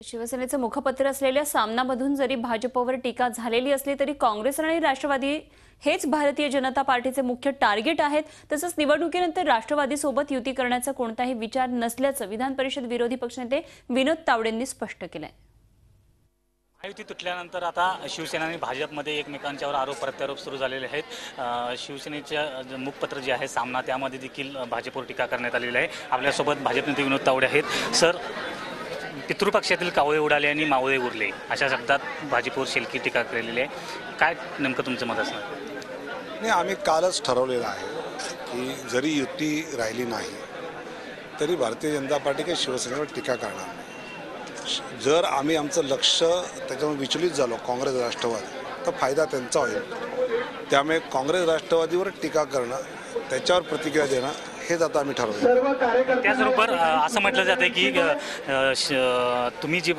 शिवसेनेचं मुखपत्र असलेल्या सामनामधून जरी भाजपवर टीका झालेली असली तरी काँग्रेस आणि राष्ट्रवादी हेच भारतीय जनता पार्टीचे मुख्य टार्गेट आहेत। तसंच निवडणुकीनंतर राष्ट्रवादीसोबत युती करण्याचा कोणताही विचार नसल्याचं विधान परिषद विरोधी पक्षनेते विनोद तावडेंनी स्पष्ट केलंय। महायुती तुटल्यानंतर आता शिवसेना आणि भाजपमध्ये एकमेकांच्यावर आरोप प्रत्यारोप सुरू झालेले आहेत। शिवसेनेच्या मुखपत्र जे आहे सामना त्यामध्ये देखील भाजपवर टीका करण्यात आलेली आहे। आपल्यासोबत भाजप नेते विनोद तावडे आहेत। सर, पितृपक्षातील कावळे उडाले आणि मावळे उरले अशा शब्दात भाजपवर शेलकी टीका केलेली आहे। काय नेमकं तुमचं मत असणार? नाही, आम्ही कालच ठरवलेलं आहे की जरी युती राहिली नाही तरी भारतीय जनता पार्टी काही शिवसेनेवर टीका करणार नाही। जर आम्ही आमचं लक्ष त्याच्यावर विचलित झालो काँग्रेस राष्ट्रवादी तर फायदा त्यांचा होईल। त्यामुळे काँग्रेस राष्ट्रवादीवर टीका करणं, त्याच्यावर प्रतिक्रिया देणं हेच आता आम्ही ठरवलं। त्याचबरोबर असं म्हटलं जातं की तुम्ही जी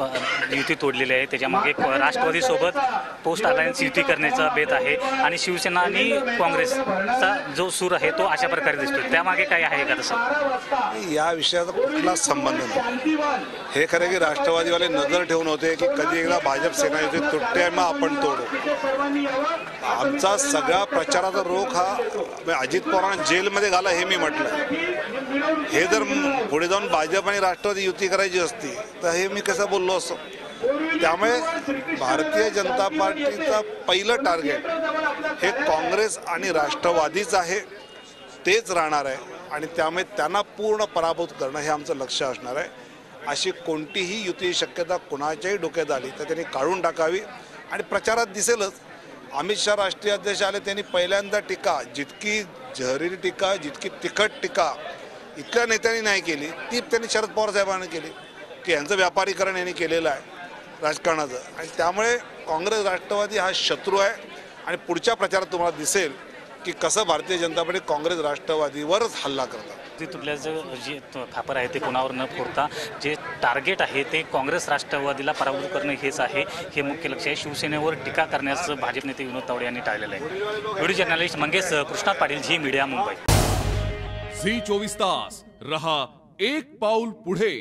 युती तोडलेली आहे त्याच्यामागे राष्ट्रवादीसोबत पोस्ट अलायन्स युती करण्याचा बेत आहे आणि शिवसेना आणि काँग्रेसचा जो सूर आहे तो अशा प्रकारे दिसतो। त्यामागे काय आहे का तसं? या विषयाचा कुठलाच संबंध नाही। हे खरं की राष्ट्रवादीवाले नजर ठेवून होते की कधी एकदा भाजप सेना युती तुटते मग आपण तोडू। आमचा सगळा प्रचाराचा रोख हा अजित पवारांना जेलमध्ये घाला हे मी म्हटलं। हे जर पुढे जाऊन भाजप आणि राष्ट्रवादी युती करायची असती तर हे मी कसं बोललो असतो। त्यामुळे भारतीय जनता पार्टीचा पहिलं टार्गेट हे काँग्रेस आणि राष्ट्रवादीच आहे, तेच राहणार आहे आणि त्यामुळे त्यांना पूर्ण पराभूत करणं हे आमचं लक्ष असणार आहे। अशी कोणतीही युती शक्यता कुणाच्याही डोक्यात आली तर त्यांनी काढून टाकावी आणि प्रचारात दिसेलच। अमित शाह राष्ट्रीय अध्यक्ष आले, त्यांनी पहिल्यांदा टीका, जितकी जहरीली टीका, जितकी तिखट टीका इथल्या नेत्यांनी नाही केली ती त्यांनी शरद पवार साहेबांनी केली की यांचं व्यापारीकरण यांनी केलेलं आहे राजकारणाचं। आणि त्यामुळे काँग्रेस राष्ट्रवादी हा शत्रू आहे आणि पुढच्या प्रचारात तुम्हाला दिसेल की कसं भारतीय जनता पार्टी काँग्रेस राष्ट्रवादीवरच हल्ला करतात। ते तुटल्याचं जे खापर आहे ते कोणावर न फोडता जे टार्गेट आहे ते काँग्रेस राष्ट्रवादीला पराभूत करणे हेच आहे, हे मुख्य लक्ष आहे। शिवसेनेवर टीका करण्याचं भाजप नेते विनोद तावडे यांनी टाळलेलं आहे। Video journalist Mangesh Krishna Patil, Zee media, Mumbai. Zee 24 तास रहा एक पाऊल पुढे।